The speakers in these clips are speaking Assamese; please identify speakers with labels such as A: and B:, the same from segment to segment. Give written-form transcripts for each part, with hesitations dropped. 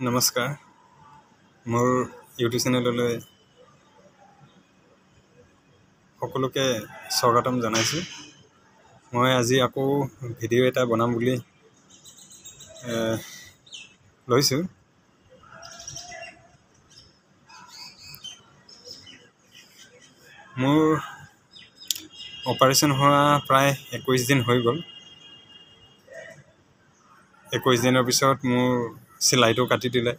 A: নমস্কাৰ মোৰ ইউটিউব চেনেললৈ সকলোকে স্বাগতম জনাইছোঁ। মই আজি আকৌ ভিডিঅ' এটা বনাম বুলি লৈছোঁ। মোৰ অপাৰেশ্যন হোৱা প্ৰায় 21 দিন হৈ গ'ল। 21 দিনৰ পিছত মোৰ চিলাইটো কাটি দিলে।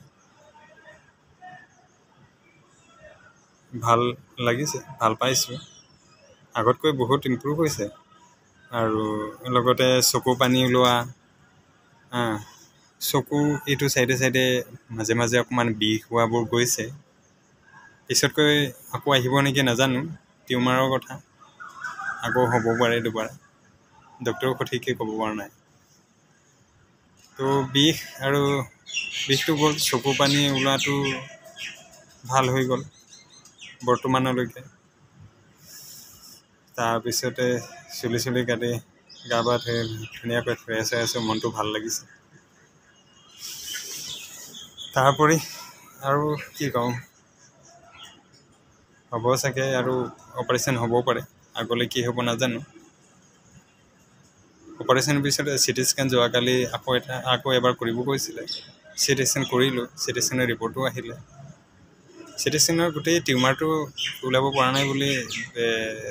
A: ভাল লাগিছে, ভাল পাইছোঁ। আগতকৈ বহুত ইম্প্ৰুভ হৈছে। আৰু লগতে চকু পানী ওলোৱা, চকু এইটো চাইডে মাজে মাজে অকণমান বিষ হোৱাবোৰ গৈছে। পিছতকৈ আকৌ আহিব নেকি নাজানো, টিউমাৰৰ কথা। আকৌ হ'ব পাৰে দুবাৰ, ডক্টৰেও সঠিককৈ ক'ব পৰা নাই। তো বিষটো গ'ল, চকু পানী ওলোৱাটো ভাল হৈ গ'ল বৰ্তমানলৈকে। তাৰপিছতে চুলি কাটি গা পা ধুই ধুনীয়াকৈ ফ্ৰেছ হৈ আছোঁ, মনটো ভাল লাগিছে। তাৰোপৰি আৰু কি কওঁ, হ'ব চাগে আৰু অপাৰেশ্যন হ'বও পাৰে, আগলৈ কি হ'ব নাজানো। অপাৰেশ্যনৰ পিছত চিটি স্কেন যোৱাকালি আকৌ এবাৰ কৰিব কৈছিলে। চিটি স্কেন কৰিলোঁ, চিটি স্কেনৰ ৰিপৰ্টো আহিলে। চিটি স্কেনৰ গোটেই টিউমাৰটো ওলাব পৰা নাই বুলি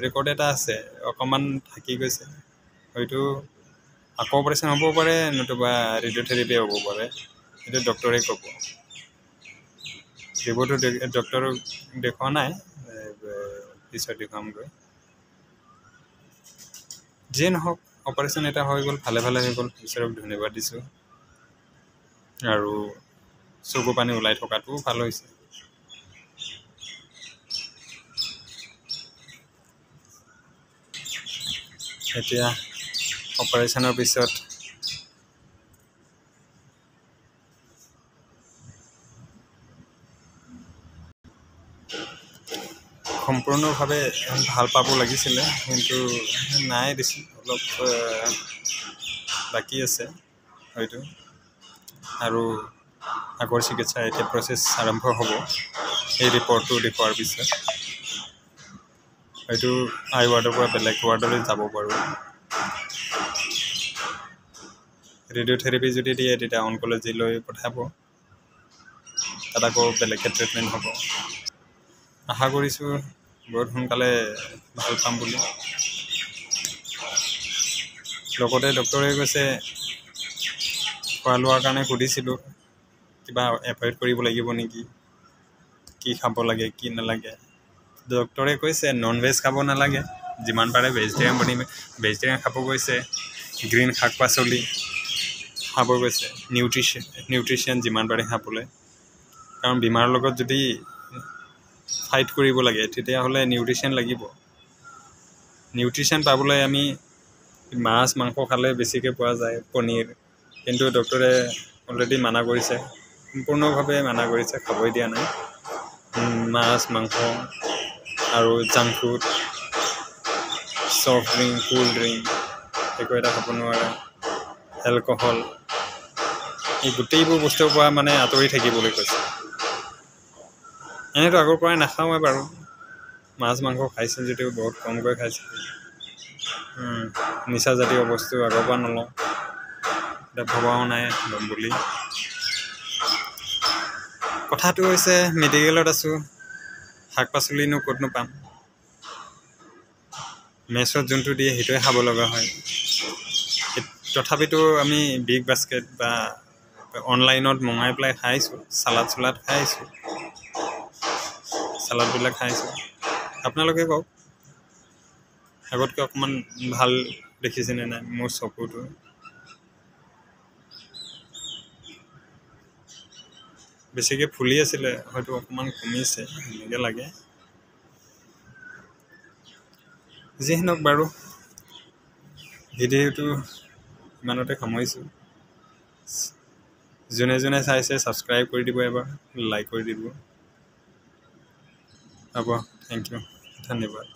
A: ৰেকৰ্ড এটা আছে, অকণমান থাকি গৈছে। হয়তো আকৌ অপাৰেশ্যন হ'বও পাৰে, নতুবা ৰেডিঅ'থেৰাপি হ'ব পাৰে, সেইটো ডক্টৰে ক'ব। ৰিপৰ্টটো ডক্টৰক দেখুওৱা নাই, পিছত দেখুৱামগৈ। যিয়ে নহওক, অপাৰেশ্যন এটা হৈ গ'ল, ভালে হৈ গ'ল, ঈশ্বৰক ধন্যবাদ দিছোঁ। আৰু চকু পানী ওলাই থকাটোও ভাল হৈছে। এতিয়া অপাৰেশ্যনৰ পিছত সম্পূৰ্ণভাৱে ভাল পাব লাগিছিলে, কিন্তু নাই দিছোঁ, অলপ বাকী আছে হয়তো। আৰু আগৰ চিকিৎসা এতিয়া প্ৰচেছ আৰম্ভ হ'ব। এই ৰিপৰ্টটো দেখুওৱাৰ পিছত হয়তো আই ৱাৰ্ডৰ পৰা বেলেগ ৱাৰ্ডলৈ যাব পাৰোঁ। ৰেডিঅ'থেৰাপি যদি দিয়ে, তেতিয়া অনকলজিলৈ পঠাব, তাত আকৌ বেলেগকৈ ট্ৰিটমেণ্ট হ'ব। আশা কৰিছোঁ বহুত সোনকালে ভাল পাম বুলি। লগতে ডক্টৰে কৈছে, খোৱা লোৱাৰ কাৰণে সুধিছিলোঁ, কিবা এভইড কৰিব লাগিব নেকি, কি খাব লাগে কি নালাগে। ডক্টৰে কৈছে নন ভেজ খাব নালাগে, যিমান পাৰে ভেজিটেৰিয়ান খাব কৈছে। গ্ৰীণ শাক পাচলি খাব কৈছে, নিউট্ৰিশ্যন যিমান পাৰে খাবলৈ। কাৰণ বেমাৰৰ লগত যদি ফাইট কৰিব লাগে, তেতিয়াহ'লে নিউট্ৰিশ্যন লাগিব। নিউট্ৰিশ্যন পাবলৈ আমি মাছ মাংস খালে বেছিকৈ পোৱা যায়, পনীৰ। কিন্তু ডক্টৰে অলৰেডি মানা কৰিছে, সম্পূৰ্ণভাৱে মানা কৰিছে, খাবই দিয়া নাই। মাছ মাংস আৰু junk food, soft drink, cold drink একো এটা খাব নোৱাৰে। এলকহল, এই গোটেইবোৰ বস্তুৰ পৰা আঁতৰি থাকিবলৈ কৈছে। এনেতো আগৰ পৰাই নাখাওঁৱে বাৰু, মাছ মাংস খাইছোঁ যদিও বহুত কমকৈ খাইছোঁ। নিচাজাতীয় বস্তু আগৰ পৰা নলওঁ, এতিয়া ভবাও নাই ল'ম বুলি। কথাটো হৈছে মেডিকেলত আছোঁ, শাক পাচলিনো ক'তনো পাম। মেছত যোনটো দিয়ে সেইটোৱে খাব লগা হয়। তথাপিতো আমি বিগ বাস্কেট বা অনলাইনত মঙাই পেলাই খাইছোঁ, চালাড খাইছোঁ, চালাডবিলাক খাইছোঁ। আপোনালোকে কওক, আগতকৈ অকণমান ভাল দেখিছেনে নাই মোৰ চকুটো? বেছিকৈ ফুলি আছিলে, হয়তো অকণমান কমিছে এনেকৈ লাগে। যি নহওক বাৰু, ভিডিঅ'টো ইমানতে সামৰিছোঁ। যোনে চাইছে ছাবস্ক্ৰাইব কৰি দিব, এবাৰ লাইক কৰি দিব। হ'ব, থেংক ইউ, ধন্যবাদ।